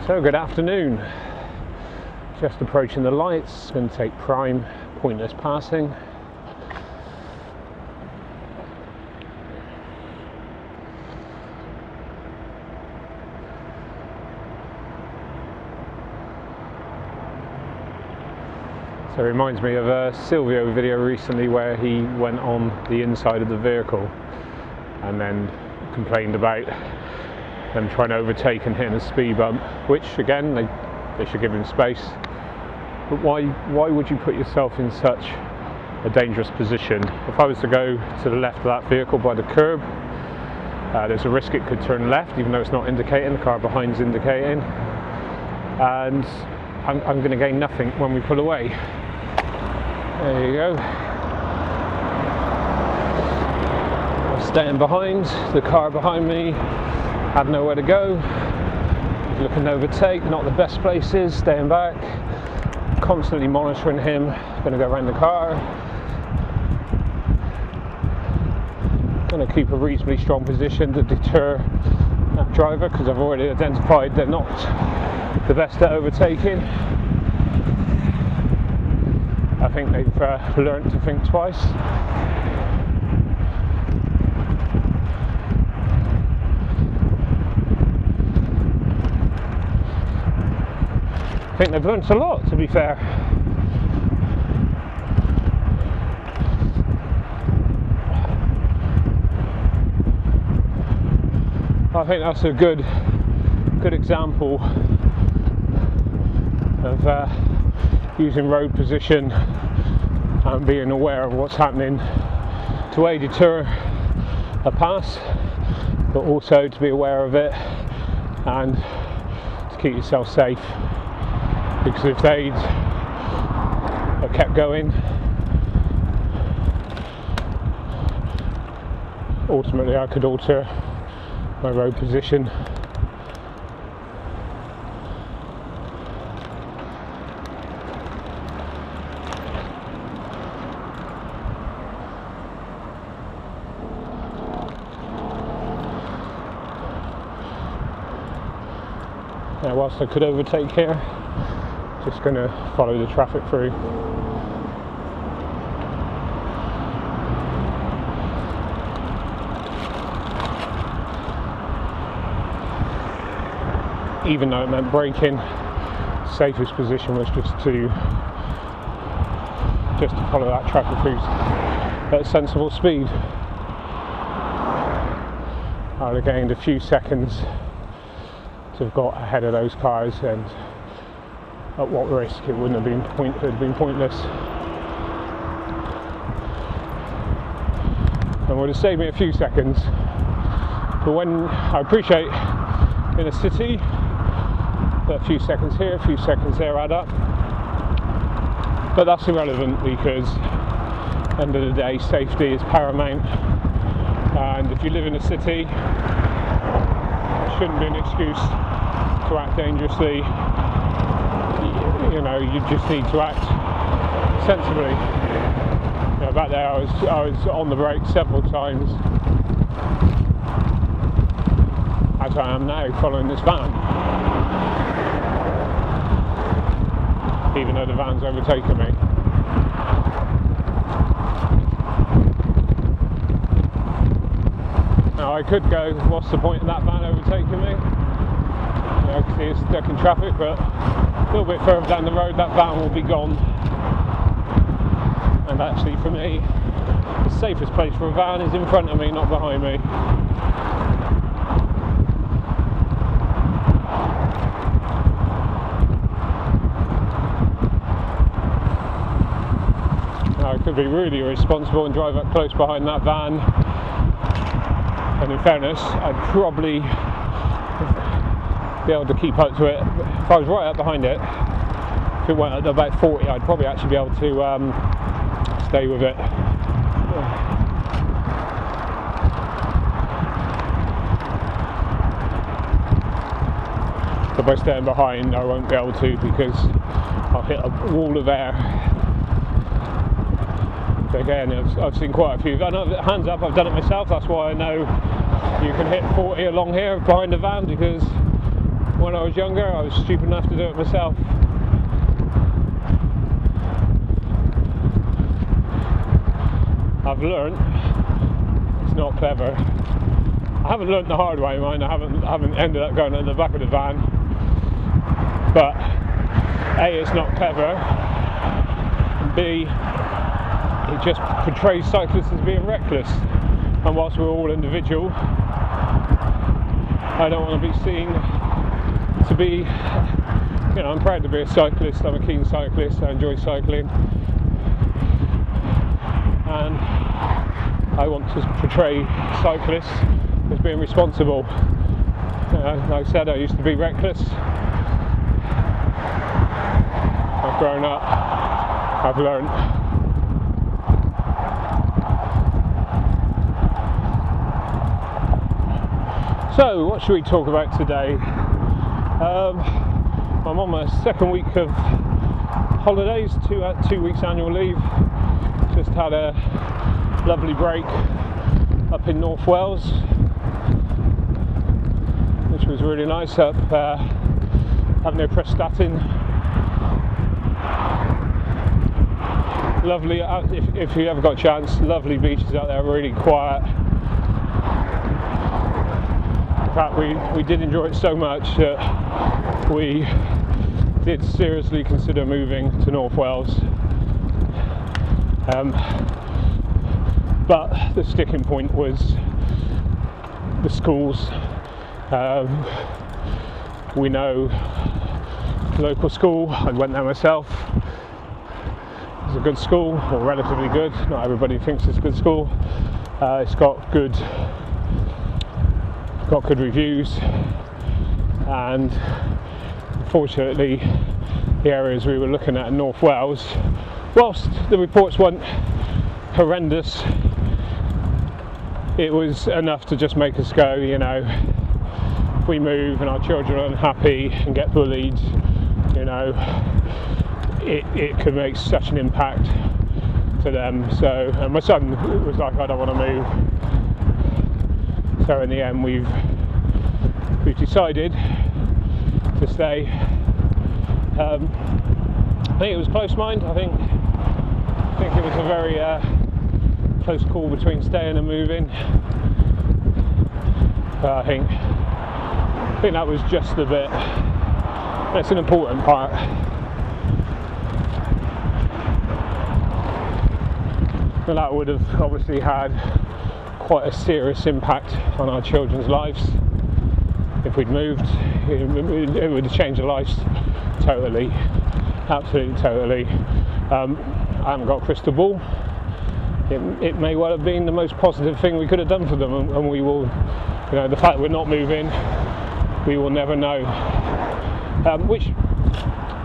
So good afternoon, just approaching the lights, going to take prime, pointless passing. So it reminds me of a Silvio video recently where he went on the inside of the vehicle and then complained about them trying to overtake and hitting a speed bump, which again they should give him space, but why would you put yourself in such a dangerous position? If I was to go to the left of that vehicle by the curb, there's a risk it could turn left even though it's not indicating, the car behind's indicating, and I'm going to gain nothing when we pull away. There you go. I'm staying behind, the car behind me had nowhere to go, looking to overtake, not the best places, staying back, constantly monitoring him, going to go around the car, going to keep a reasonably strong position to deter that driver because I've already identified they're not the best at overtaking. I think they've learned to think twice. I think they've learnt a lot, to be fair. I think that's a good example of using road position and being aware of what's happening to A, deter a pass, but also to be aware of it and to keep yourself safe. Because if they'd have kept going, ultimately I could alter my road position. Now, whilst I could overtake here, just going to follow the traffic through. Even though it meant braking, safest position was just to follow that traffic through at a sensible speed. I would have gained a few seconds to have got ahead of those cars, and at what risk it wouldn't have been pointless. And would have saved me a few seconds. But when I appreciate in a city, a few seconds here, a few seconds there add up. But that's irrelevant because at the end of the day, safety is paramount. And if you live in a city, it shouldn't be an excuse to act dangerously. You know, you just need to act sensibly. You know, back there I was on the brake several times, as I am now following this van, even though the van's overtaken me. Now I could go, what's the point of that van overtaking me? You know, I can see it's stuck in traffic, but a little bit further down the road that van will be gone. And actually for me, the safest place for a van is in front of me, not behind me. Now I could be really irresponsible and drive up close behind that van, and in fairness I'd probably be able to keep up to it. If I was right up behind it, if it went at about 40, I'd probably actually be able to stay with it. But by staying behind, I won't be able to because I'll hit a wall of air. So again, I've seen quite a few. I know, hands up, I've done it myself. That's why I know you can hit 40 along here behind the van, because when I was younger, I was stupid enough to do it myself. I've learned it's not clever. I haven't learned the hard way, mind. I haven't ended up going in the back of the van. But A, it's not clever, and B, it just portrays cyclists as being reckless. And whilst we're all individual, I don't want to be seen to be, you know, I'm proud to be a cyclist, I'm a keen cyclist, I enjoy cycling, and I want to portray cyclists as being responsible. Like I said, I used to be reckless. I've grown up, I've learned. So, what should we talk about today? I'm on my second week of holidays, 2 weeks annual leave. Just had a lovely break up in North Wales, which was really nice, up near Prestatyn. Lovely, if you ever got a chance, lovely beaches out there, really quiet. In fact, we did enjoy it so much that we did seriously consider moving to North Wales. But the sticking point was the schools. We know the local school. I went there myself. It's a good school, or relatively good. Not everybody thinks it's a good school. It's got good reviews, and unfortunately the areas we were looking at in North Wales, whilst the reports weren't horrendous, it was enough to just make us go, you know, if we move and our children are unhappy and get bullied, you know, it could make such an impact to them. So, and my son was like, I don't want to move. So in the end, we've decided to stay. I think it was close mind. I think it was a very close call between staying and moving. But I think that was just the bit. That's an important part. And that would have obviously had quite a serious impact on our children's lives. If we'd moved, it would have changed their lives totally, absolutely totally. I haven't got a crystal ball. It may well have been the most positive thing we could have done for them, and we will, you know, the fact we're not moving, we will never know. Which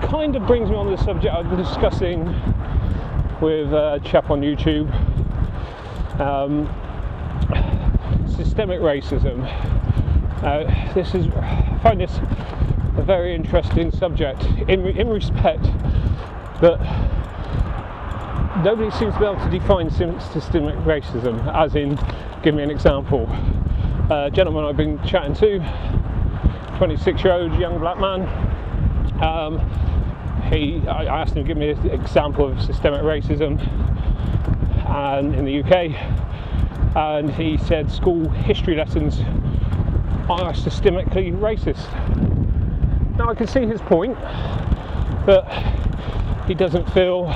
kind of brings me on to the subject I've been discussing with a chap on YouTube. Systemic racism. I find this a very interesting subject in respect that nobody seems to be able to define systemic racism, as in, give me an example. A gentleman I've been chatting to, 26-year-old young black man, I asked him to give me an example of systemic racism and in the UK, and he said school history lessons are systemically racist. Now I can see his point, but he doesn't feel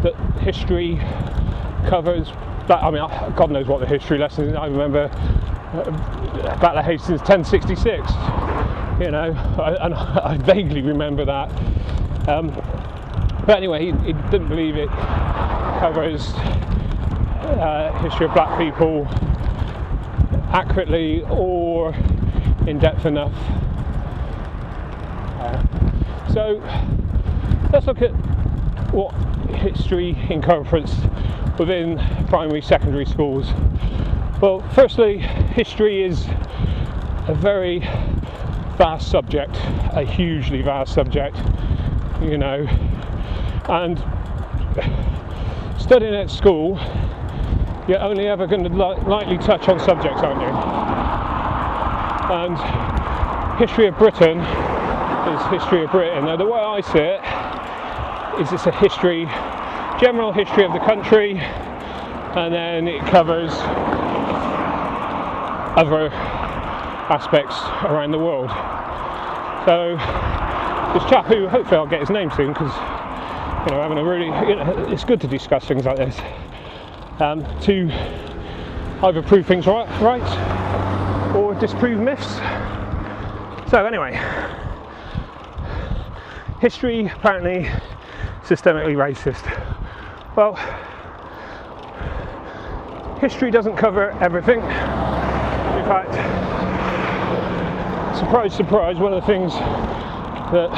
that history covers that. I mean, God knows what the history lessons. I remember Battle of Hastings 1066, you know, and I vaguely remember that. But anyway, he didn't believe it covers history of black people accurately or in depth enough. So let's look at what history incorporates within primary, secondary schools. Well, firstly, history is a very vast subject, a hugely vast subject, you know, and studying at school, you're only ever going to lightly touch on subjects, aren't you? And history of Britain is history of Britain. Now, the way I see it is it's a history, general history of the country, and then it covers other aspects around the world. So this chap, who hopefully I'll get his name soon, because having a really, it's good to discuss things like this, to either prove things right or disprove myths. So anyway, history apparently systemically racist. Well, history doesn't cover everything. In fact, surprise, surprise, one of the things that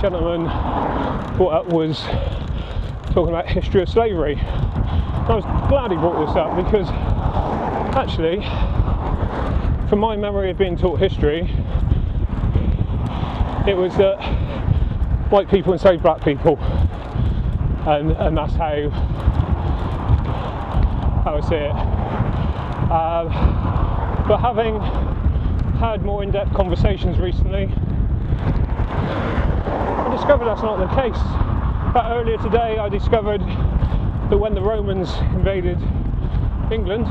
gentleman brought up was talking about history of slavery. And I was glad he brought this up, because actually, from my memory of being taught history, it was that white people enslaved black people, and that's how I see it. But having had more in-depth conversations recently, I discovered that's not the case. But earlier today I discovered that when the Romans invaded England,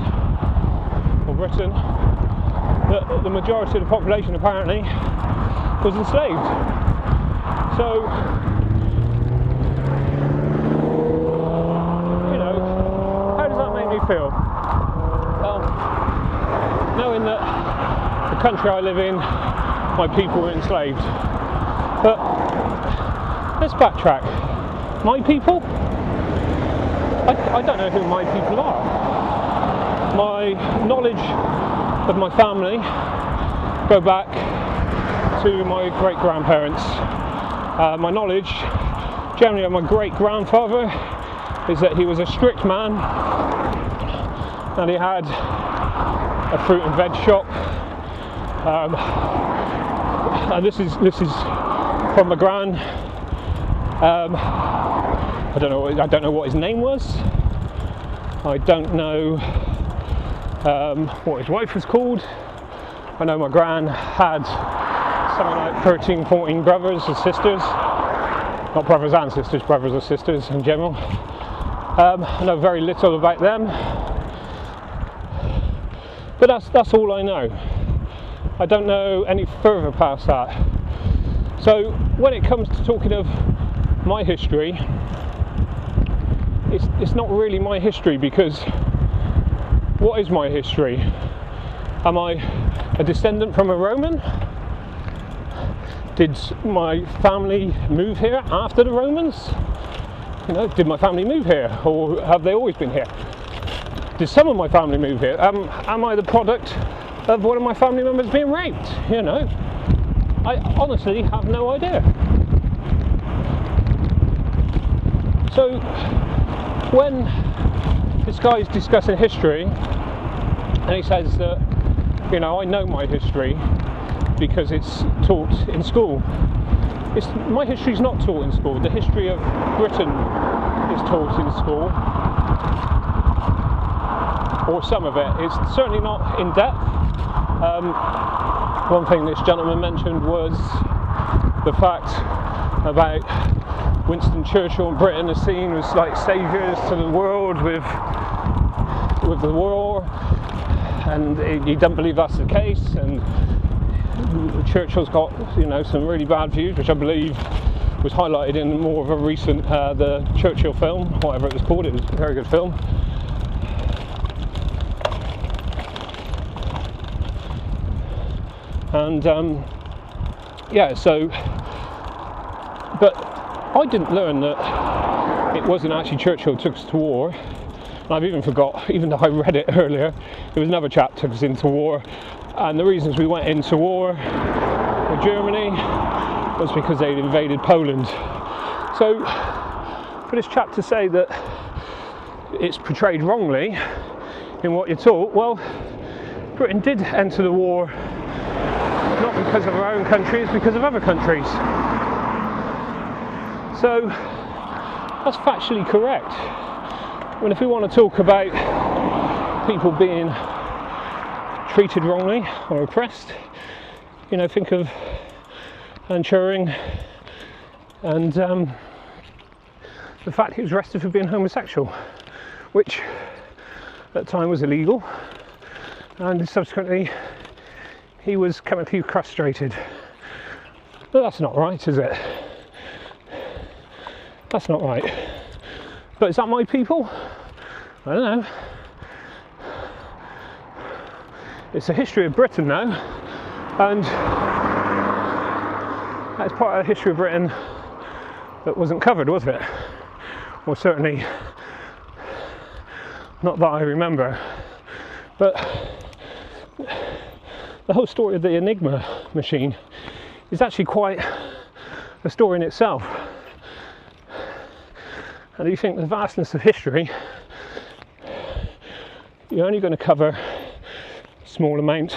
or Britain, that the majority of the population apparently was enslaved. So, how does that make me feel? Well, knowing that the country I live in, my people were enslaved. But let's backtrack. My people? I don't know who my people are. My knowledge of my family go back to my great-grandparents. My knowledge generally of my great-grandfather is that he was a strict man, and he had a fruit and veg shop. And this is from my gran. I don't know what his name was. I don't know what his wife was called. I know my gran had something like 13, 14 brothers and sisters. Not brothers and sisters, brothers or sisters in general. I know very little about them. But that's all I know. I don't know any further past that. So when it comes to talking of my history, it's not really my history, because what is my history? Am I a descendant from a Roman? Did my family move here after the Romans? Did my family move here, or have they always been here? Did some of my family move here? Am I the product of one of my family members being raped? I honestly have no idea. So when this guy is discussing history, and he says that, I know my history because it's taught in school. My history is not taught in school. The history of Britain is taught in school, or some of it. It's certainly not in depth. One thing this gentleman mentioned was the fact about Winston Churchill and Britain are seen as like saviours to the world with the war, and he doesn't believe that's the case. And Churchill's got some really bad views, which I believe was highlighted in more of a recent the Churchill film, whatever it was called. It was a very good film. And but I didn't learn that it wasn't actually Churchill who took us to war. And I've even forgot, even though I read it earlier, there was another chap took us into war, and the reasons we went into war with Germany was because they'd invaded Poland. So for this chap to say that it's portrayed wrongly in what you're taught, well, Britain did enter the war not because of our own country, it's because of other countries. So that's factually correct. If we want to talk about people being treated wrongly or oppressed, you know, think of Alan Turing and the fact he was arrested for being homosexual, which at the time was illegal, and subsequently he was chemically castrated. But that's not right, is it? That's not right. But is that my people? I don't know. It's the history of Britain now, and that's part of the history of Britain that wasn't covered, was it? Or certainly not that I remember. But the whole story of the Enigma machine is actually quite a story in itself. And you think the vastness of history, you're only going to cover a small amount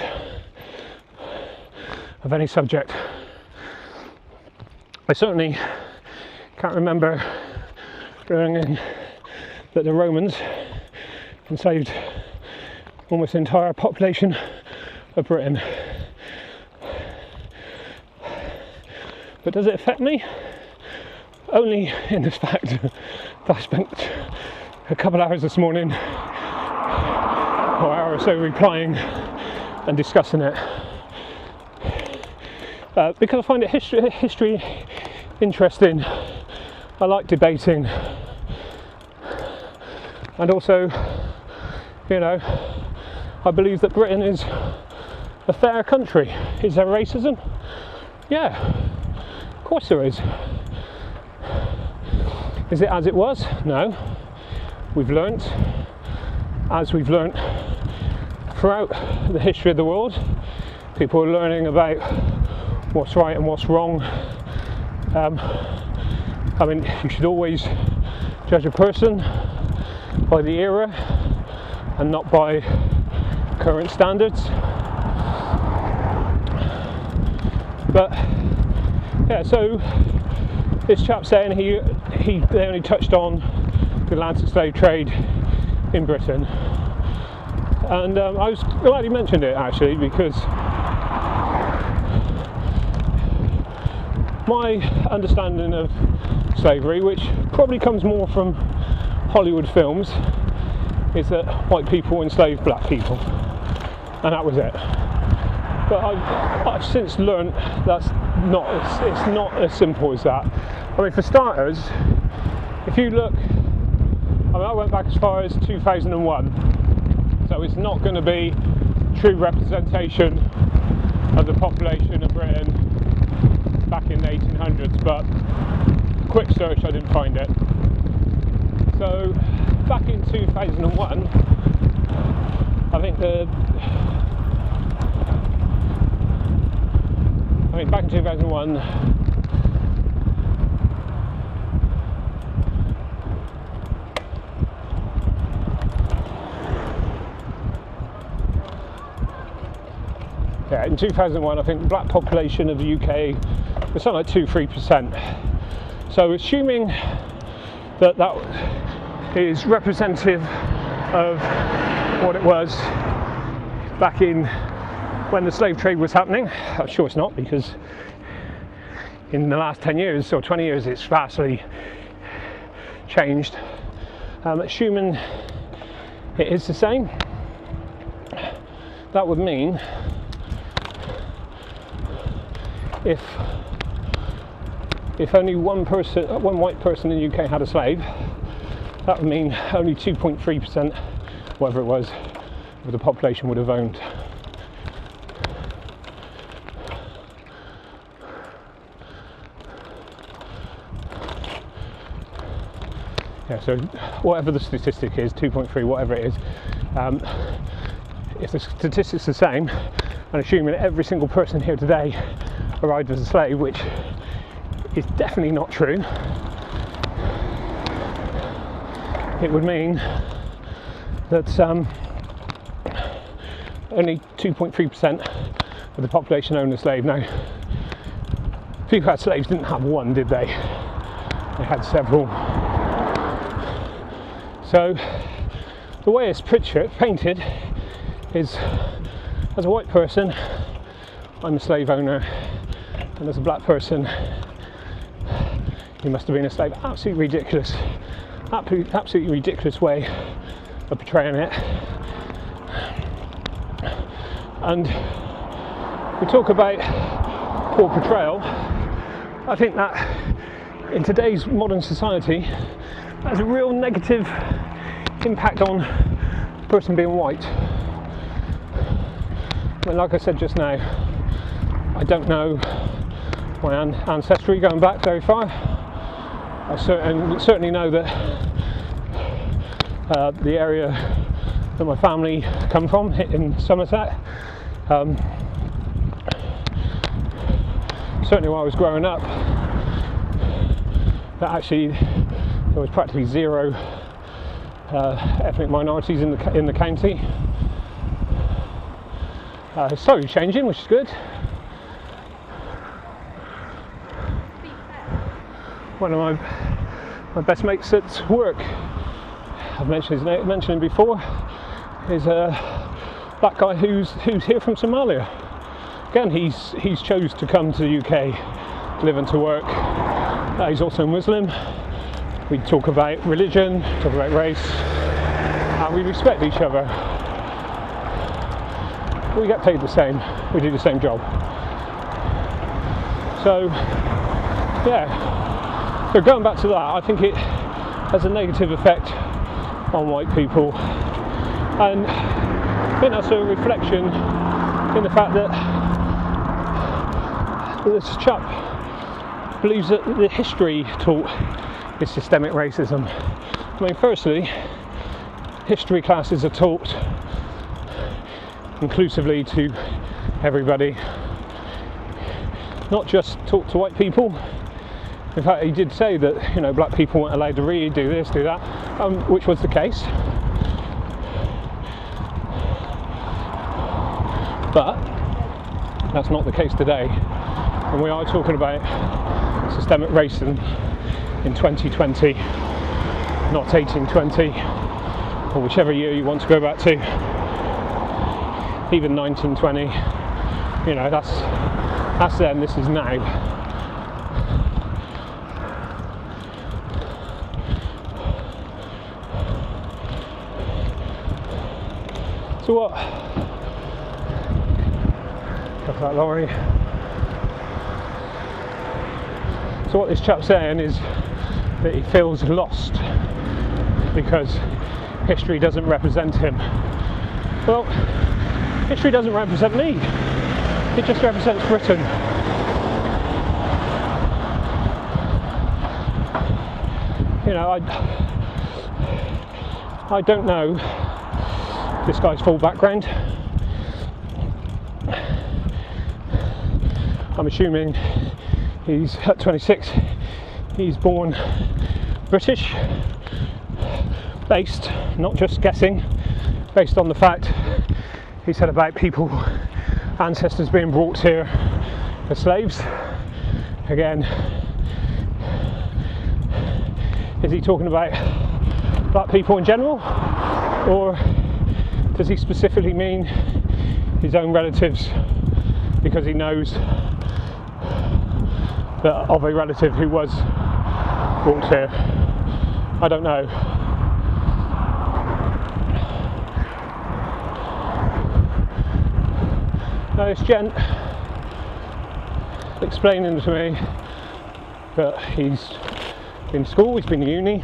of any subject. I certainly can't remember learning that the Romans enslaved almost the entire population of Britain. But does it affect me? Only in the fact that I spent a couple hours this morning, or an hour or so, replying and discussing it. Because I find it history interesting. I like debating, and also, you know, I believe that Britain is a fair country. Is there racism? Yeah, of course there is. Is it as it was? No. We've learnt, as we've learnt throughout the history of the world. People are learning about what's right and what's wrong. I mean, you should always judge a person by the era and not by current standards. But yeah, so this chap saying they only touched on the Atlantic slave trade in Britain, and I was glad he mentioned it actually, because my understanding of slavery, which probably comes more from Hollywood films, is that white people enslaved black people, and that was it. But I've since learned it's not as simple as that. I mean, for starters, if you look, I went back as far as 2001, so it's not going to be true representation of the population of Britain back in the 1800s, but quick search, I didn't find it. So back in 2001, back in 2001, in 2001, I think the black population of the UK was something like 2-3%. So assuming that is representative of what it was back in when the slave trade was happening, I'm sure it's not, because in the last 10 years or 20 years it's vastly changed. Assuming it is the same, that would mean if only one white person in the UK had a slave, that would mean only 2.3%, whatever it was, of the population would have owned. Yeah, so whatever the statistic is, 2.3, whatever it is, if the statistic's the same, and assuming every single person here today arrived as a slave, which is definitely not true, it would mean that only 2.3% of the population owned a slave. Now, people who had slaves didn't have one, did they? They had several. So the way it's painted is, as a white person, I'm a slave owner, and as a black person, you must have been a slave. Absolutely ridiculous. Absolutely ridiculous way of portraying it. And we talk about poor portrayal. I think that in today's modern society has a real negative impact on a person being white. I mean, like I said just now, I don't know my ancestry going back very far. I certainly know that the area that my family come from in Somerset, certainly while I was growing up, that actually there was practically zero ethnic minorities in the county. It's slowly changing, which is good. One of my best mates at work, I've mentioned him before, is a black guy who's here from Somalia. Again, he's chose to come to the UK, to live and to work. He's also Muslim. We talk about religion, talk about race, and we respect each other. We get paid the same. We do the same job. So, yeah. So going back to that, I think it has a negative effect on white people, and I think that's a reflection in the fact that this chap believes that the history taught is systemic racism. I mean, firstly, history classes are taught inclusively to everybody, not just taught to white people. In fact, he did say that, you know, black people weren't allowed to read, do this, do that, which was the case. But that's not the case today, and we are talking about systemic racism in 2020, not 1820, or whichever year you want to go back to, even 1920. You know, that's then, this is now. So what? Got that lorry. So what this chap's saying is that he feels lost because history doesn't represent him. Well, history doesn't represent me. It just represents Britain. You know, I don't know this guy's full background. I'm assuming he's at 26, he's born British, based, not just guessing, based on the fact he said about people, ancestors being brought here as slaves. Again, is he talking about black people in general, or does he specifically mean his own relatives, because he knows that of a relative who was brought here? I don't know. Now this gent explaining to me that he's been to school, he's been to uni.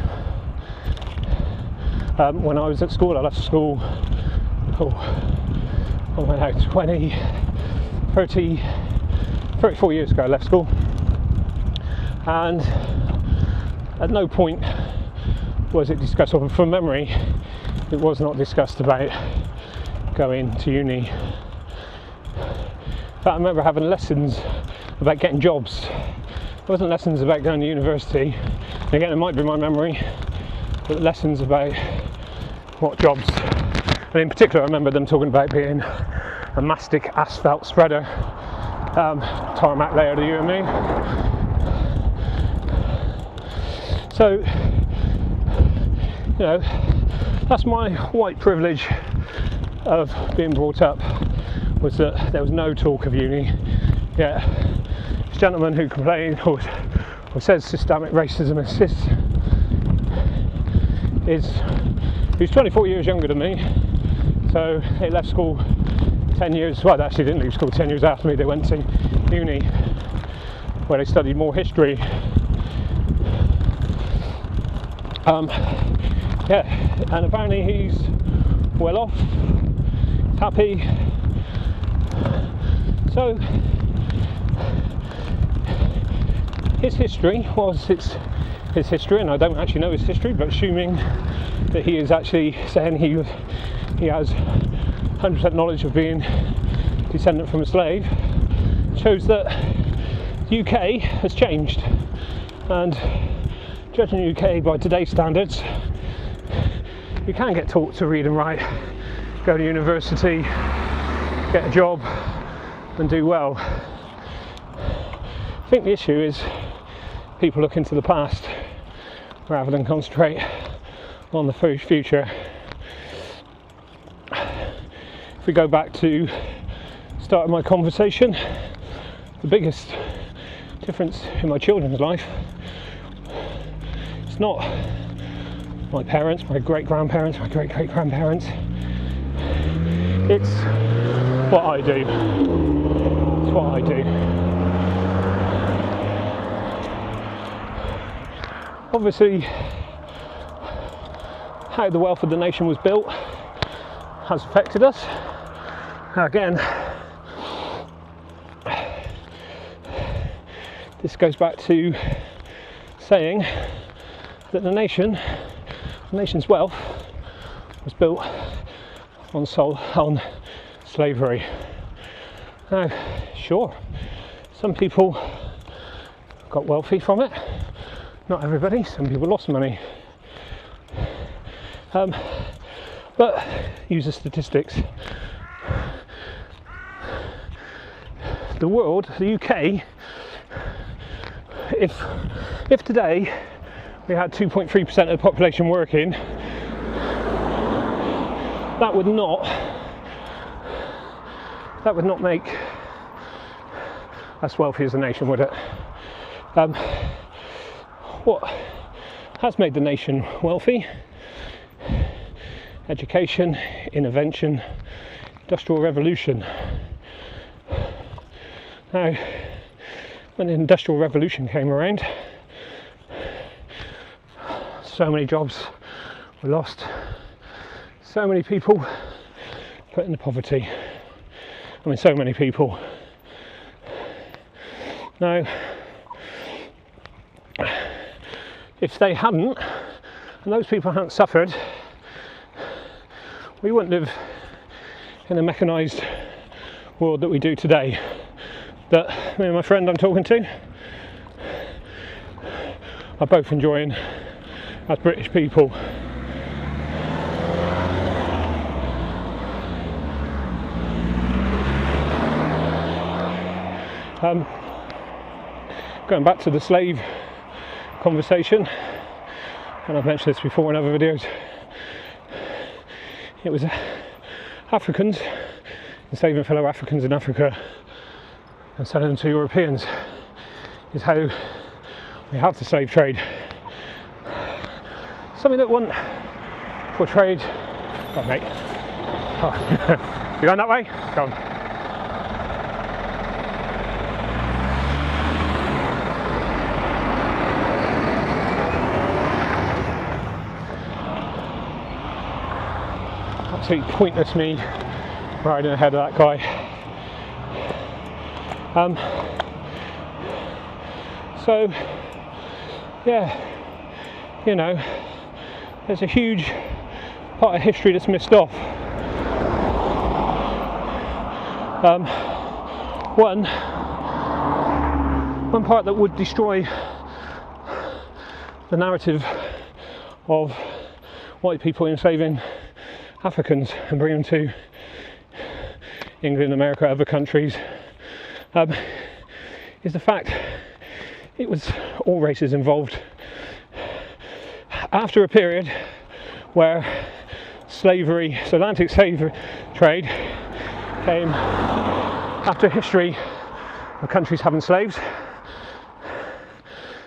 When I was at school, I left school, I went out 34 years ago I left school, and at no point was it discussed, or from memory it was not discussed about going to uni. In fact, I remember having lessons about getting jobs. It wasn't lessons about going to university. Again, it might be my memory, but lessons about what jobs. And in particular, I remember them talking about being a mastic asphalt spreader, tarmac layer to you and me. So, you know, that's my white privilege of being brought up was that there was no talk of uni. Yeah, this gentleman who complained or says systemic racism exists he's 24 years younger than me, so they left school 10 years, well they actually didn't leave school 10 years after me, they went to uni where they studied more history. Yeah, and apparently he's well off, happy. So his history was his history, and I don't actually know his history, but assuming that he is actually saying he has 100% knowledge of being descendant from a slave, shows that the UK has changed, and judging the UK by today's standards, you can get taught to read and write, go to university, get a job and do well. I think the issue is people look into the past rather than concentrate on the future. If we go back to the start of my conversation, the biggest difference in my children's life, it's not my parents, my great-grandparents, my great-great-grandparents, it's what I do. It's what I do. Obviously, how the wealth of the nation was built has affected us. Again, this goes back to saying that the nation's wealth was built on slavery. Now, sure, some people got wealthy from it. Not everybody. Some people lost money. But use the statistics. The world, the UK, if today we had 2.3% of the population working, that would not make us wealthy as a nation, would it? What has made the nation wealthy? Education, innovation, industrial revolution. Now, when the industrial revolution came around, so many jobs were lost, so many people put into poverty. I mean, so many people. Now, if they hadn't, and those people hadn't suffered, we wouldn't live in a mechanised world that we do today. That me and my friend I'm talking to are both enjoying as British people. Going back to the slave conversation, and I've mentioned this before in other videos, it was Africans enslaving fellow Africans in Africa and selling them to Europeans is how we have the slave trade. Something that wasn't portrayed. Oh, mate. Oh. You going that way? Go on. Absolutely pointless me riding ahead of that guy. So yeah, you know, there's a huge part of history that's missed off. One part that would destroy the narrative of white people enslaving Africans and bring them to England, America, other countries, is the fact it was all races involved. After a period where slavery, so Atlantic slave trade, came after history of countries having slaves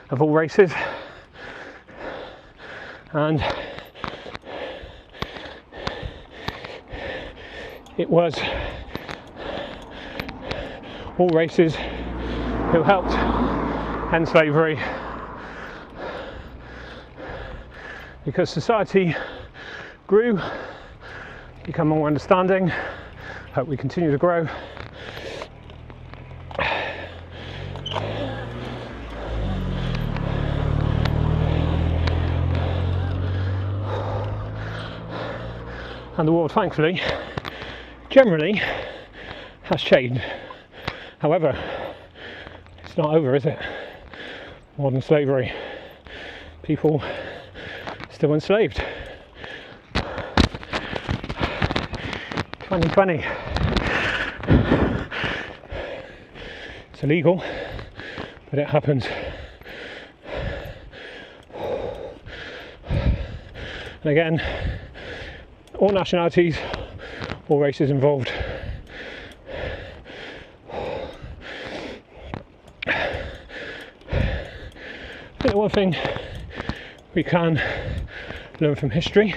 of all races, and it was all races who helped end slavery, because society grew, become more understanding. Hope we continue to grow. And the world, thankfully, generally has changed. However, it's not over, is it? Modern slavery. People still enslaved. 2020. It's illegal, but it happens. And again, all nationalities, all races involved. I think the one thing we can learn from history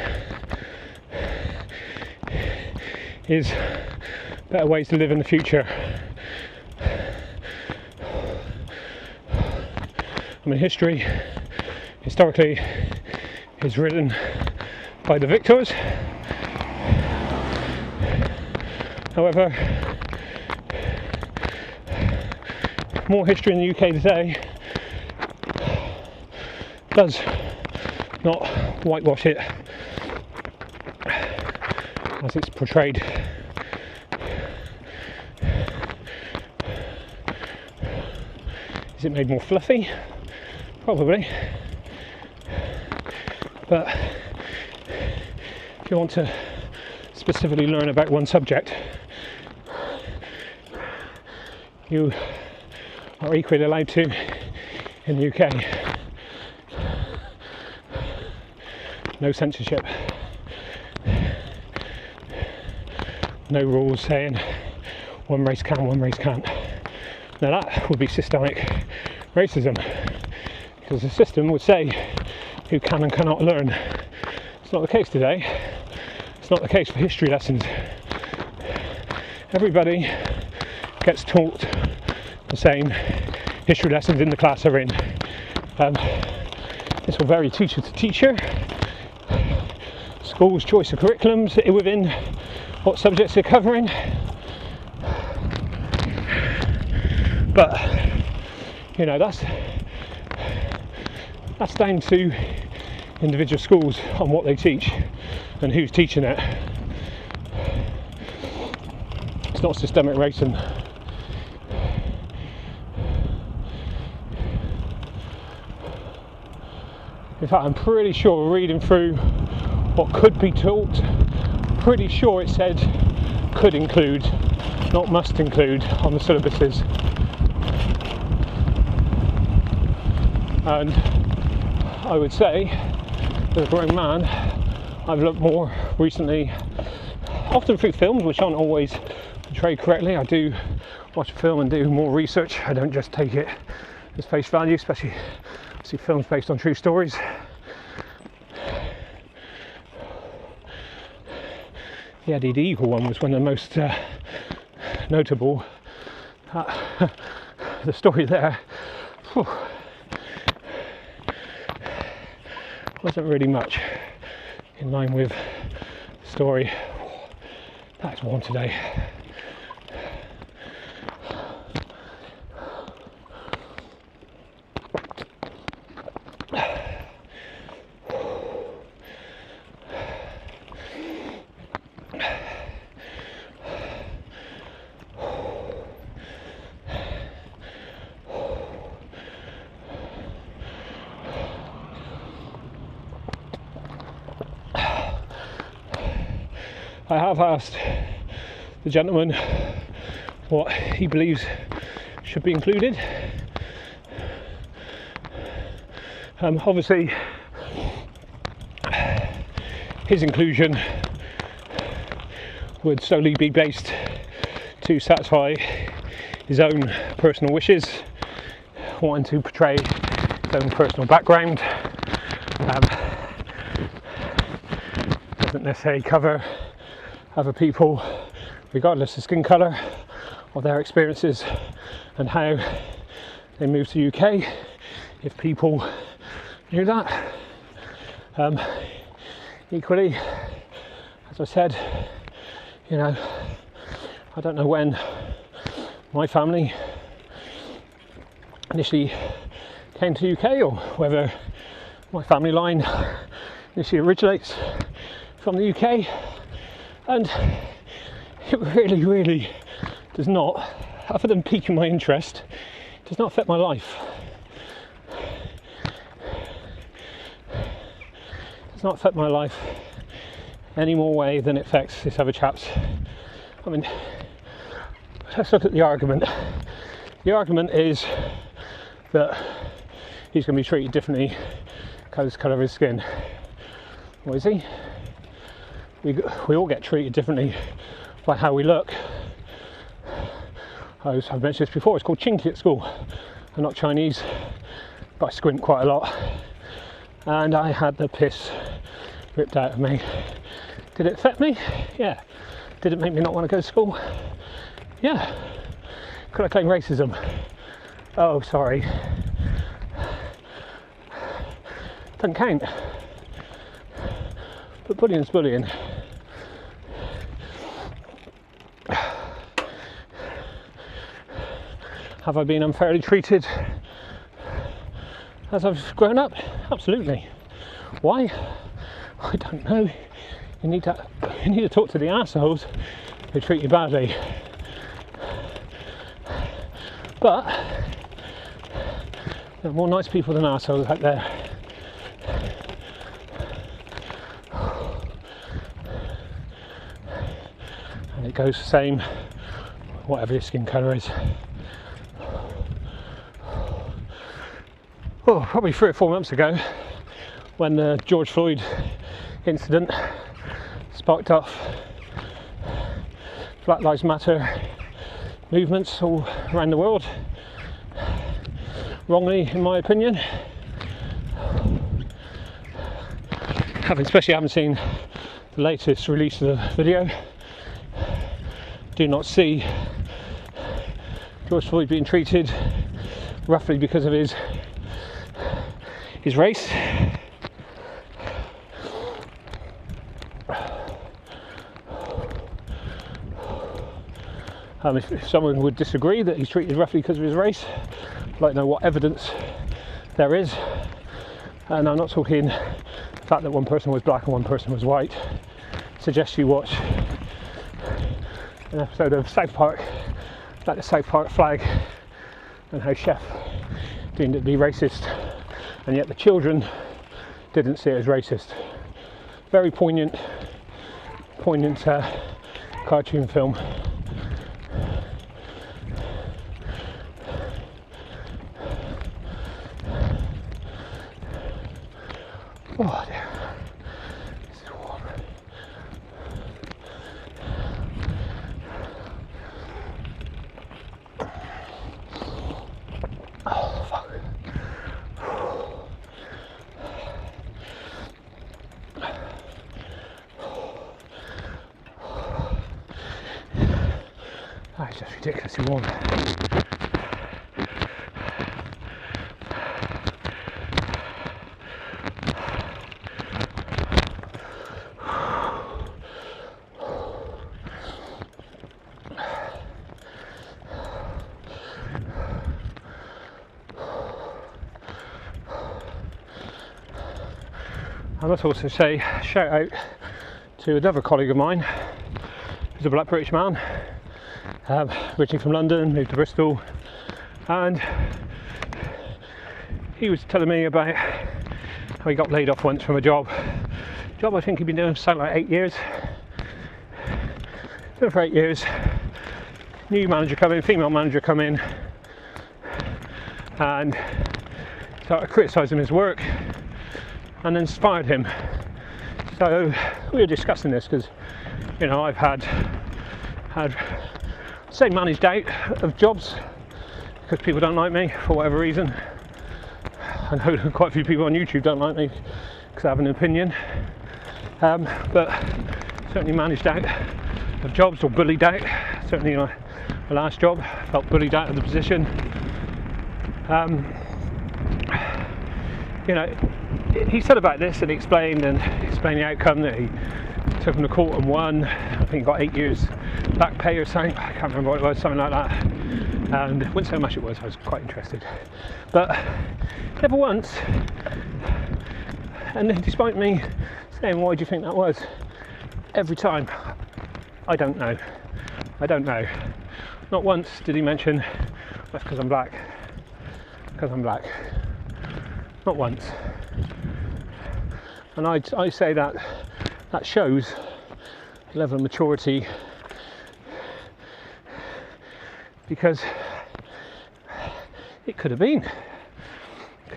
is better ways to live in the future. I mean, history historically is written by the victors. However, more history in the UK today does not whitewash it as it's portrayed. Is it made more fluffy? Probably. But if you want to specifically learn about one subject, you are equally allowed to in the UK. No censorship. No rules saying one race can, one race can't. Now that would be systemic racism, because the system would say who can and cannot learn. It's not the case today. It's not the case for history lessons. Everybody gets taught the same history lessons in the class they're in. This will vary teacher to teacher. Schools' choice of curriculums within what subjects they're covering. But you know, that's down to individual schools on what they teach and who's teaching it. It's not systemic racism. In fact, I'm pretty sure, reading through what could be taught, pretty sure it said could include, not must include, on the syllabuses. And I would say, as a grown man, I've looked more recently, often through films which aren't always portrayed correctly. I do watch a film and do more research. I don't just take it as face value, especially see films based on true stories. The Eddie the Eagle one was one of the most notable. The story there wasn't really much in line with the story. That's one today. I have asked the gentleman what he believes should be included. Obviously, his inclusion would solely be based to satisfy his own personal wishes, wanting to portray his own personal background. Doesn't necessarily cover other people, regardless of skin colour, or their experiences and how they moved to the UK, if people knew that. Equally, as I said, you know, I don't know when my family initially came to the UK, or whether my family line initially originates from the UK, and it really does not, other than piquing my interest, does not affect my life. Does not affect my life any more way than it affects this other chap's. I mean, let's look at the argument. The argument is that he's going to be treated differently because of the colour of his skin. What is he? We all get treated differently by how we look. I've mentioned this before, it's called chinky at school. I'm not Chinese, but I squint quite a lot. And I had the piss ripped out of me. Did it affect me? Yeah. Did it make me not want to go to school? Yeah. Could I claim racism? Oh, sorry. Doesn't count. But bullying's bullying. Have I been unfairly treated as I've grown up? Absolutely. Why? I don't know. You need to talk to the assholes who treat you badly. But there are more nice people than assholes out there. And it goes the same, whatever your skin colour is. Oh, probably 3 or 4 months ago, when the George Floyd incident sparked off Black Lives Matter movements all around the world, wrongly in my opinion. Especially having seen the latest release of the video, do not see George Floyd being treated roughly because of his race. If someone would disagree that he's treated roughly because of his race, I'd like to know what evidence there is. And I'm not talking the fact that one person was black and one person was white. I suggest you watch an episode of South Park, like the South Park flag, and how Chef deemed it to be racist, and yet the children didn't see it as racist. Very poignant cartoon film. Oh dear, this is warm. Oh fuck. Oh, it's just ridiculously warm. I must also say, shout out to another colleague of mine who's a black British man, originally from London, moved to Bristol, and he was telling me about how he got laid off once from a job I think he'd been doing for something like 8 years. Doing for 8 years, new manager come in, female manager come in, and started criticising his work, and then fired him. So we were discussing this because, you know, I've had say managed out of jobs because people don't like me for whatever reason. I know quite a few people on YouTube don't like me because I have an opinion, but certainly managed out of jobs or bullied out. Certainly my last job, I felt bullied out of the position. You know, he said about this and explained the outcome, that he took him to court and won. I think he got 8 years back pay or something. I can't remember what it was, something like that. And it wasn't so much it was, I was quite interested. But never once, and despite me saying, why do you think that was? Every time, I don't know. Not once did he mention, that's because I'm black. Not once. And I say that shows a level of maturity, because it could have been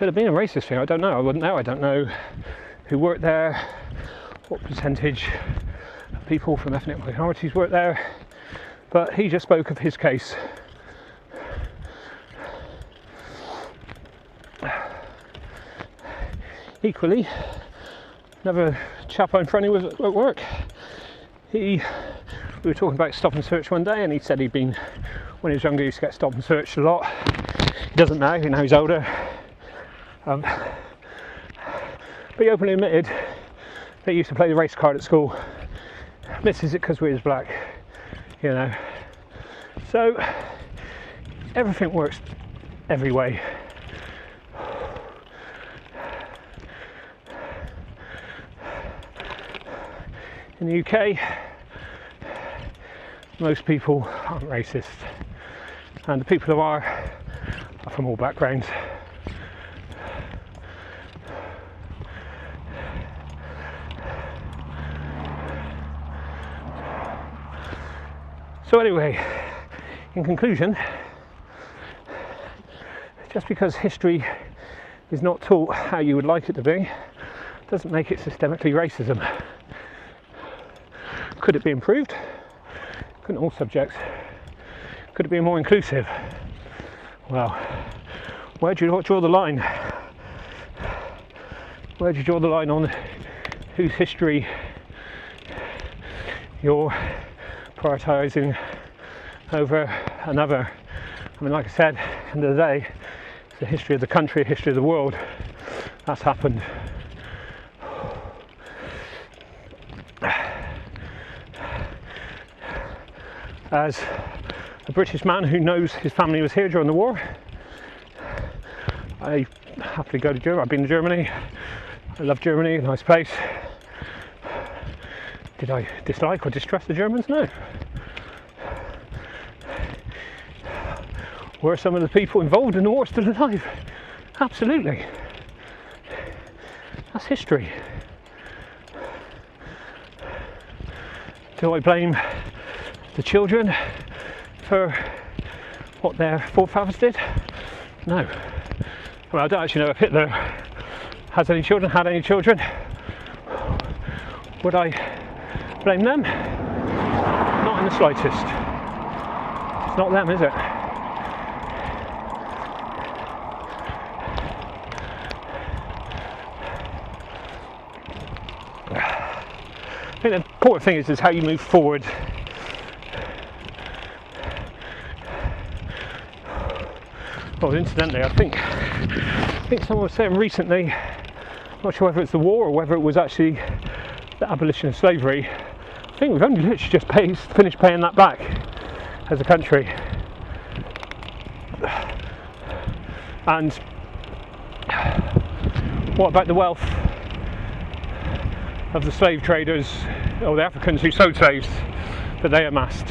a racist thing. I don't know. I wouldn't know. I don't know who worked there, what percentage of people from ethnic minorities worked there, but he just spoke of his case. Equally, another chap I'm friendly with at work, we were talking about stop and search one day, and he said when he was younger, he used to get stopped and searched a lot. He doesn't now, he's older. But he openly admitted that he used to play the race card at school. Misses it because we was black, you know. So everything works every way. In the UK, most people aren't racist, and the people who are from all backgrounds. So anyway, in conclusion, just because history is not taught how you would like it to be, doesn't make it systemically racism. Could it be improved? Couldn't all subjects? Could it be more inclusive? Well, where do you draw the line? Where do you draw the line on whose history you're prioritising over another? I mean, like I said, at the end of the day, it's the history of the country, history of the world. That's happened. As a British man who knows his family was here during the war, I happily go to Germany. I've been to Germany. I love Germany, a nice place. Did I dislike or distrust the Germans? No. Were some of the people involved in the war still alive? Absolutely. That's history. Do I blame the children for what their forefathers did? No. Well, I don't actually know if Hitler had any children. Would I blame them? Not in the slightest. It's not them, is it? I think the important thing is how you move forward. Well, incidentally, I think someone was saying recently, I'm not sure whether it's the war or whether it was actually the abolition of slavery. I think we've only literally just finished paying that back as a country. And what about the wealth of the slave traders or the Africans who sold slaves that they amassed?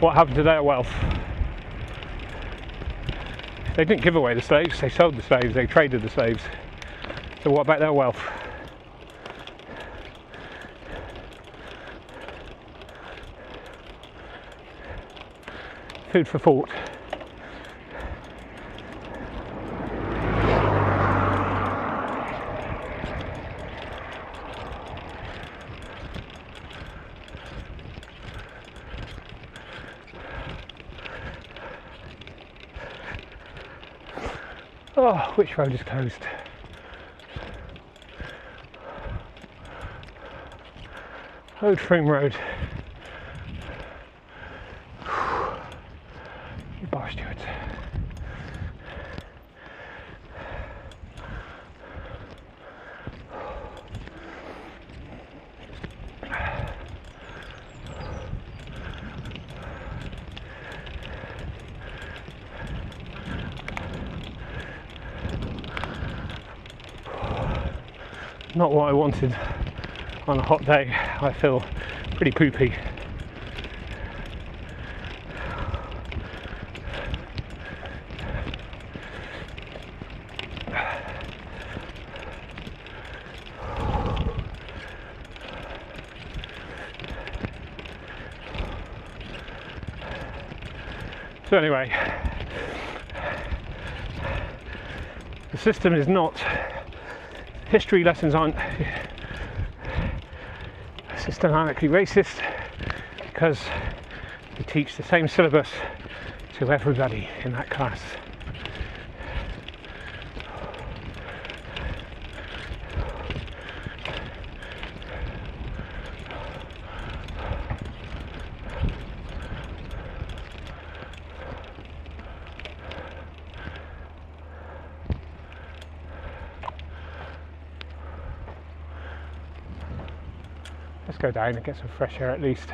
What happened to their wealth? They didn't give away the slaves, they sold the slaves, they traded the slaves. So what about their wealth? Food for thought. Oh, which road is closed? Old Froome Road. You bar stewards. Not what I wanted on a hot day. I feel pretty poopy. So anyway, the system is not, history lessons aren't systematically racist because we teach the same syllabus to everybody in that class. Let's go down and get some fresh air at least.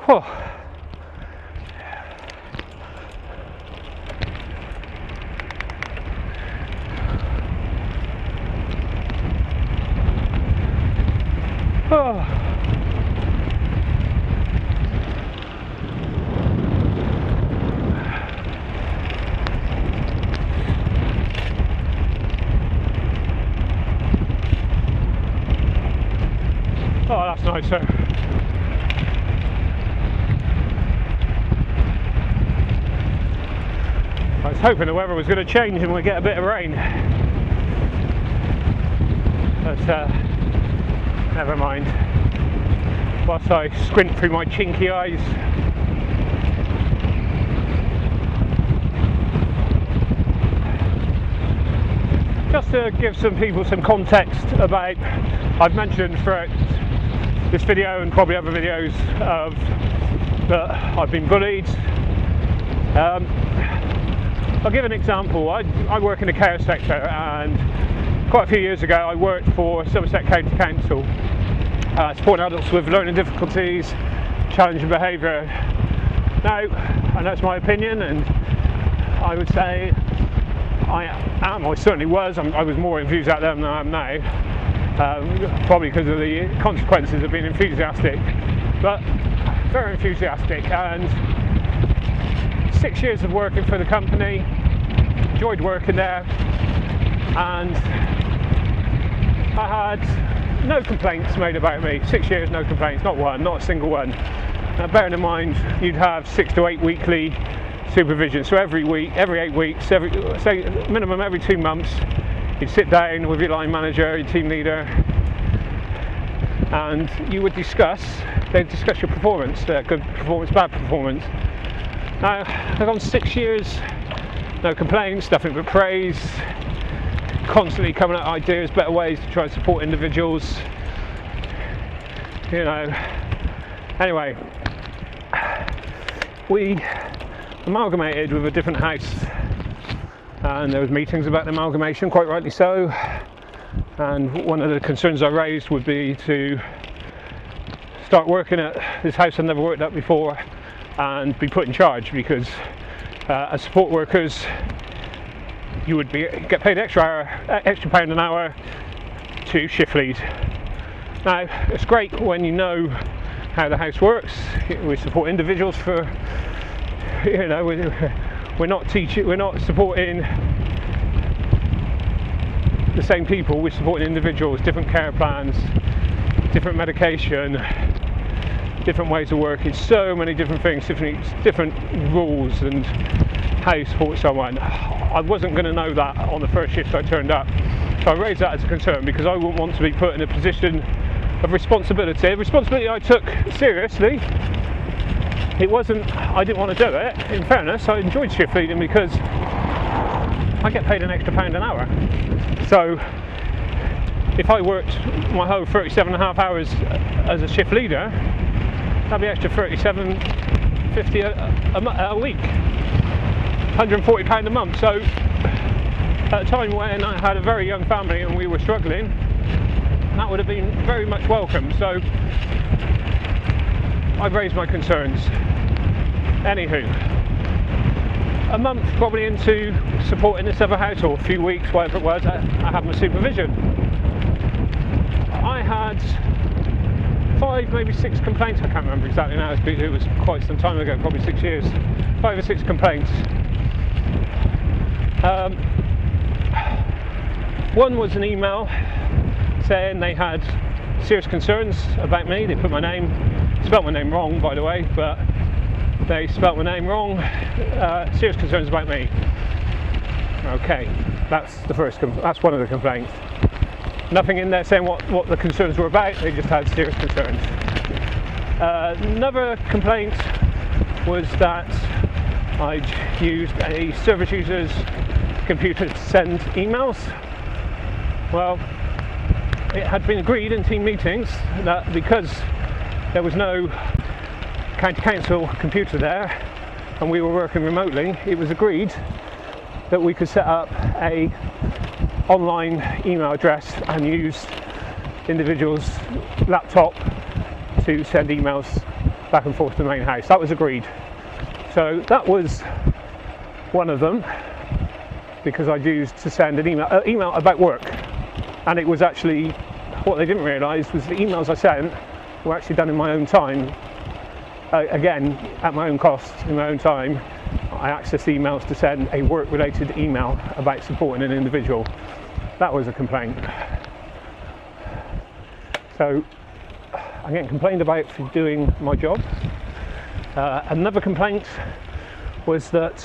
Whew. Oh. Oh, that's nicer. I was hoping the weather was going to change and we'd get a bit of rain. But never mind. Whilst I squint through my chinky eyes. Just to give some people some context about, I've mentioned throughout this video and probably other videos that I've been bullied. I'll give an example. I work in the care sector, and quite a few years ago I worked for Somerset County Council, supporting adults with learning difficulties, challenging behaviour. Now, and that's my opinion, and I would say I certainly was. I was more enthused at them than I am now, probably because of the consequences of being enthusiastic, but very enthusiastic. And 6 years of working for the company, enjoyed working there, and I had no complaints made about me. 6 years, no complaints, not one, not a single one. Now, bearing in mind, you'd have 6 to 8 weekly supervision, so every week, every 8 weeks, say minimum every 2 months, you'd sit down with your line manager, your team leader, and you would they'd discuss your performance, good performance, bad performance. Now, I've gone 6 years, no complaints, nothing but praise, constantly coming up with ideas, better ways to try and support individuals, you know. Anyway, we amalgamated with a different house, and there was meetings about the amalgamation, quite rightly so, and one of the concerns I raised would be to start working at this house I'd never worked at before and be put in charge, because as support workers you would get paid extra pound an hour to shift lead. Now, it's great when you know how the house works. We support individuals for, you know, we're not supporting the same people, we're supporting individuals, different care plans, different medication, different ways of working, so many different things, different rules and how you support someone. I wasn't going to know that on the first shift I turned up, so I raised that as a concern because I wouldn't want to be put in a position of responsibility I took seriously, it wasn't, I didn't want to do it. In fairness, I enjoyed shift leading because I get paid an extra £1 an hour. So if I worked my whole 37.5 hours as a shift leader, that'd be extra £37.50 a week, £140 a month. So at a time when I had a very young family and we were struggling, that would have been very much welcome. So I've raised my concerns. Anywho, a month probably into supporting this other house, or a few weeks, whatever it was, I had my supervision. I had 5, maybe 6 complaints. I can't remember exactly now, it was quite some time ago, probably 6 years. 5 or 6 complaints. One was an email saying they had serious concerns about me. They put my name, spelt my name wrong by the way, but they spelt my name wrong. Serious concerns about me. Okay, that's one of the complaints. Nothing in there saying what the concerns were about, they just had serious concerns. Another complaint was that I'd used a service user's computer to send emails. Well, it had been agreed in team meetings that because there was no county council computer there and we were working remotely, it was agreed that we could set up a online email address and use individuals' laptop to send emails back and forth to the main house. That was agreed. So that was one of them, because I'd used to send an email about work, and it was actually, what they didn't realise was the emails I sent were actually done in my own time. Again, at my own cost, in my own time, I accessed emails to send a work-related email about supporting an individual. That was a complaint. So I'm getting complained about for doing my job. Another complaint was that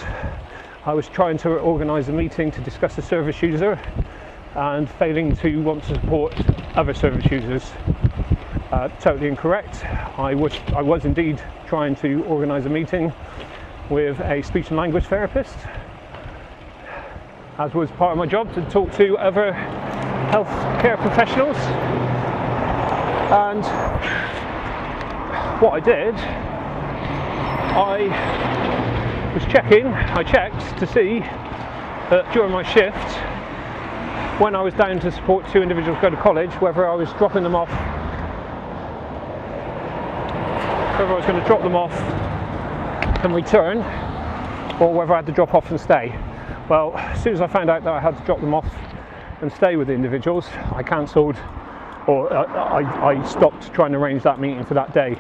I was trying to organise a meeting to discuss a service user and failing to want to support other service users. Totally incorrect. I was indeed trying to organise a meeting with a speech and language therapist, as was part of my job to talk to other healthcare professionals. And what I did, I checked to see that during my shift, when I was down to support 2 individuals go to college, whether I was dropping them off, whether I was going to drop them off and return, or whether I had to drop off and stay. Well, as soon as I found out that I had to drop them off and stay with the individuals, I cancelled, or I stopped trying to arrange that meeting for that day.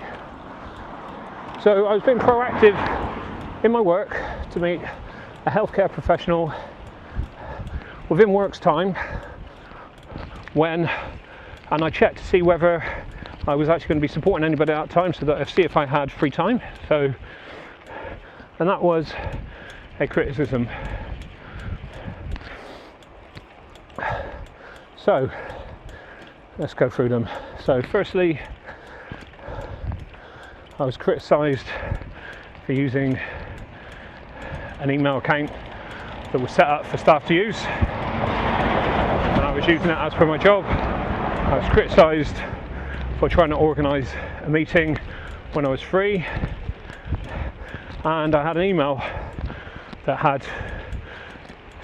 So I was being proactive in my work to meet a healthcare professional within work's time, and I checked to see whether I was actually going to be supporting anybody at that time, so that I see if I had free time. And that was a criticism. So let's go through them. So firstly, I was criticised for using an email account that was set up for staff to use, and I was using it as per my job. I was criticised for trying to organise a meeting when I was free, and I had an email that had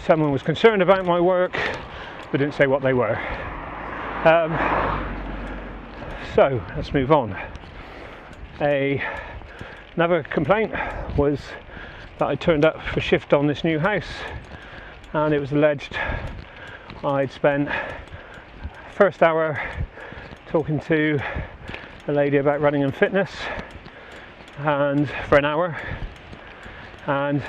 someone was concerned about my work but didn't say what they were. So let's move on. Another complaint was that I turned up for shift on this new house, and it was alleged I'd spent first hour talking to a lady about running and fitness, and for an hour, and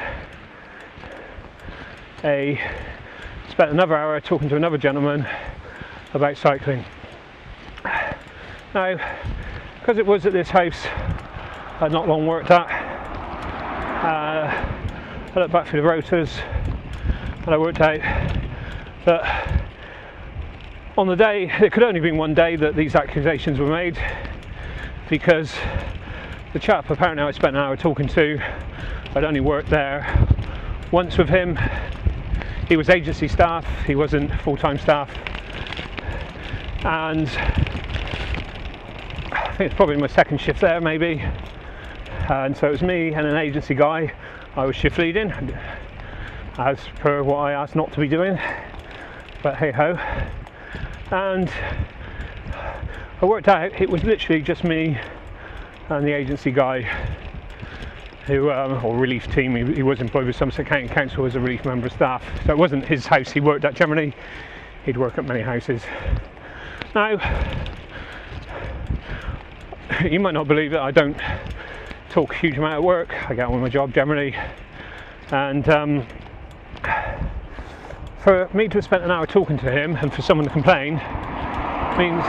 spent another hour talking to another gentleman about cycling. Now, because it was at this house I'd not long worked at, I looked back through the rotors and I worked out that on the day, it could only have been one day that these accusations were made, because the chap apparently I spent an hour talking to, I'd only worked there once with him. He was agency staff, he wasn't full-time staff, and I think it's probably my second shift there maybe, and so it was me and an agency guy. I was shift leading as per what I asked not to be doing, but hey ho. And I worked out it was literally just me and the agency guy who, or relief team, he was employed with Somerset County Council as a relief member of staff, so it wasn't his house he worked at generally, he'd work at many houses. Now, you might not believe it, I don't talk a huge amount at work, I get on with my job generally, and for me to have spent an hour talking to him and for someone to complain means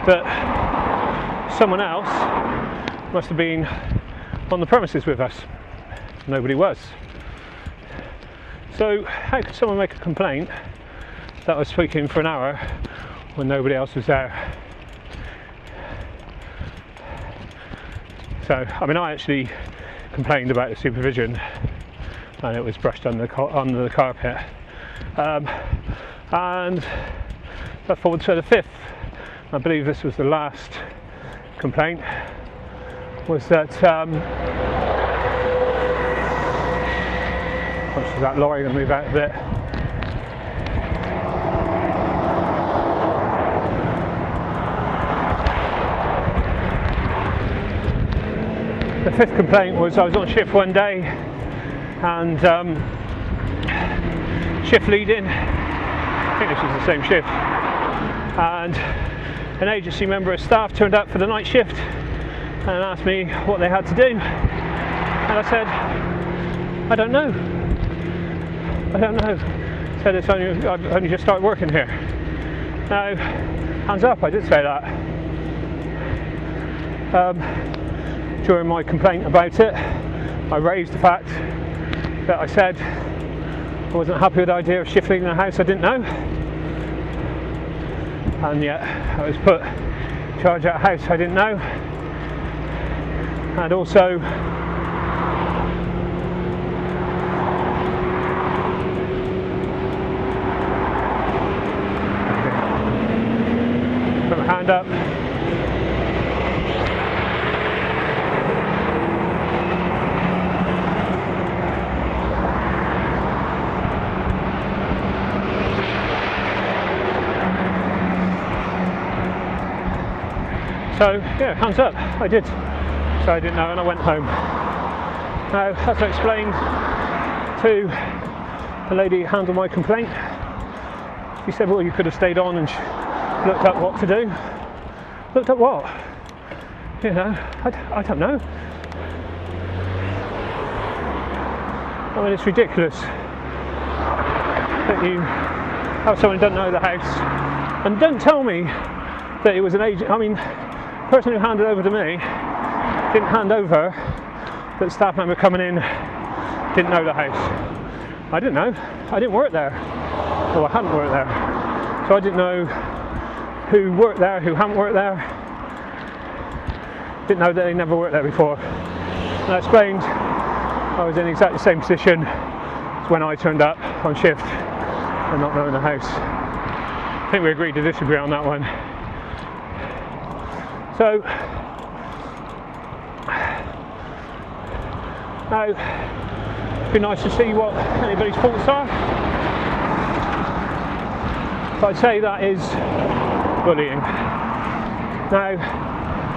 that someone else must have been on the premises with us. Nobody was. So how could someone make a complaint that I was speaking for an hour when nobody else was there? So, I mean, I actually complained about the supervision and it was brushed under the carpet. And that forward to the 5th, I believe this was the last complaint, was that what's that lorry going to move out a bit? The 5th complaint was I was on shift one day and shift leading, I think this was the same shift, and an agency member of staff turned up for the night shift and asked me what they had to do, and I said, I don't know. Said I've only just started working here. Now, hands up, I did say that. During my complaint about it, I raised the fact that I said I wasn't happy with the idea of shift leading a house I didn't know, and yet I was put in charge at a house I didn't know, and also put my hand up. So yeah, hands up, I did. So I didn't know and I went home. Now, as I explained to the lady who handled my complaint, she said, well, you could have stayed on and looked up what to do. Looked up what? You know, I don't know. I mean, it's ridiculous that you have someone who doesn't know the house and don't tell me that it was an agent. I mean, the person who handed over to me didn't hand over that the staff member coming in didn't know the house. I didn't know. I didn't work there. Well, I hadn't worked there. So I didn't know who worked there, who hadn't worked there. Didn't know that they never worked there before. And I explained I was in exactly the same position as when I turned up on shift and not knowing the house. I think we agreed to disagree on that one. So, now, it'd be nice to see what anybody's faults are. But I'd say that is bullying. Now,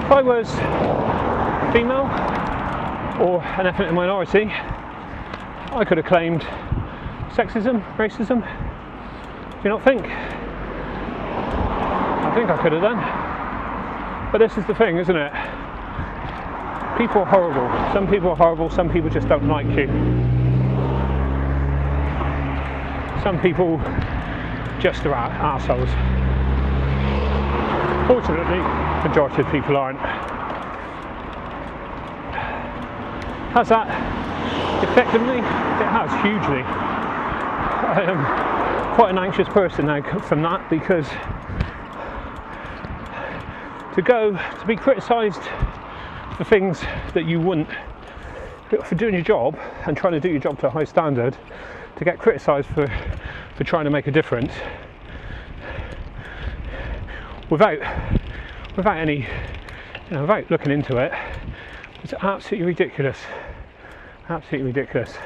if I was female or an ethnic minority, I could have claimed sexism, racism. Do you not think? I think I could have done. But this is the thing, isn't it? People are horrible. Some people are horrible, some people just don't like you. Some people just are arseholes. Fortunately, the majority of people aren't. Has that affected me? It has, hugely. I am quite an anxious person now from that, because to be criticised for things that you wouldn't, for doing your job and trying to do your job to a high standard, to get criticised for trying to make a difference without any, without looking into it. It's absolutely ridiculous. Absolutely ridiculous.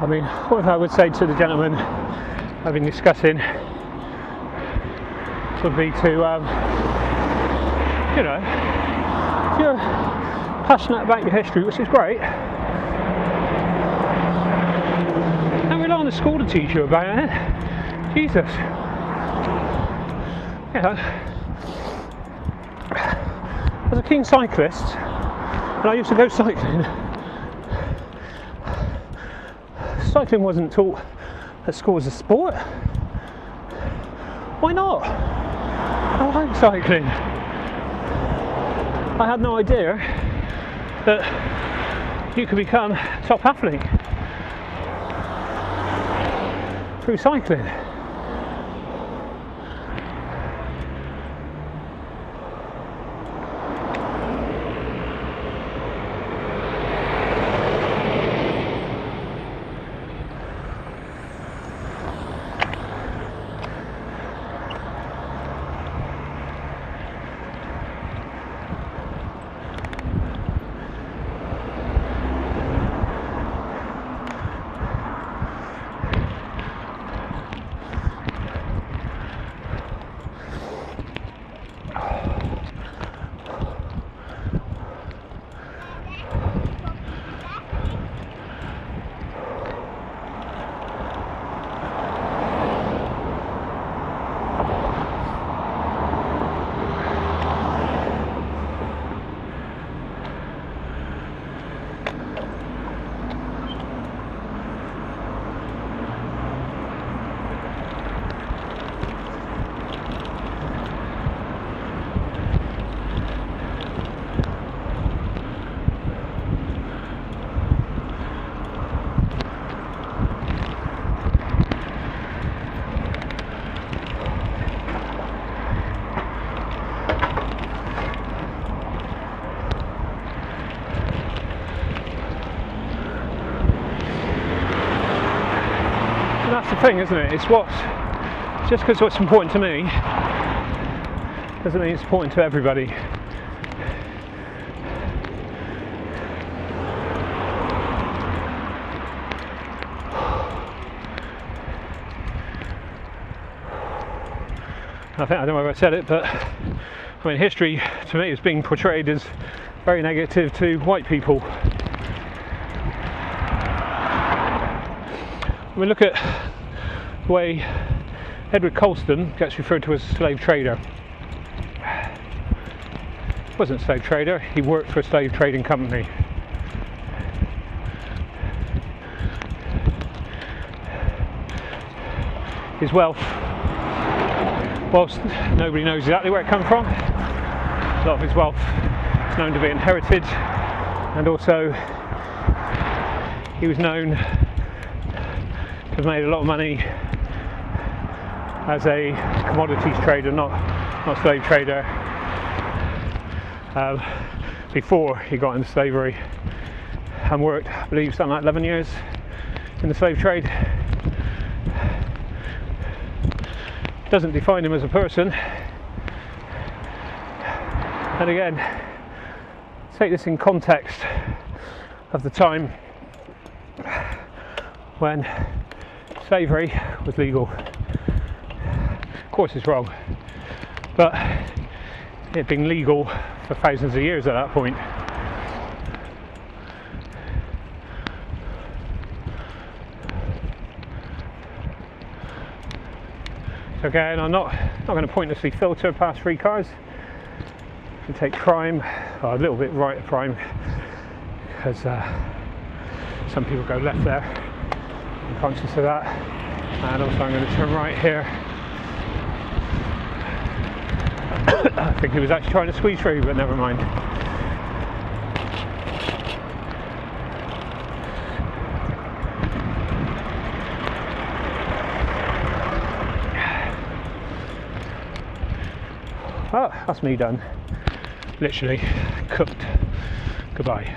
I mean, what I would say to the gentleman I've been discussing would be to, if you're passionate about your history, which is great, don't rely on the school to teach you about it. Jesus. As a keen cyclist, and I used to go cycling, cycling wasn't taught at school as a sport. Why not? I like cycling. I had no idea that you could become a top athlete through cycling. that's the thing, isn't it? It's just because what's important to me doesn't mean it's important to everybody. I don't know if I said it, but I mean, history to me is being portrayed as very negative to white people. I mean, look at the way Edward Colston gets referred to as a slave trader. He wasn't a slave trader, he worked for a slave trading company. His wealth, whilst nobody knows exactly where it came from, a lot of his wealth is known to be inherited, and also he was known to have made a lot of money as a commodities trader, not slave trader, before he got into slavery, and worked, I believe, something like 11 years in the slave trade. Doesn't define him as a person. And again, take this in context of the time when slavery was legal. Of course it's wrong, but it had been legal for thousands of years at that point. So again, I'm not going to pointlessly filter past three cars. You take crime, or a little bit right of crime, because some people go left there. I'm conscious of that. And also I'm going to turn right here. I think he was actually trying to squeeze through, but never mind. Oh, that's me done. Literally cooked. Goodbye.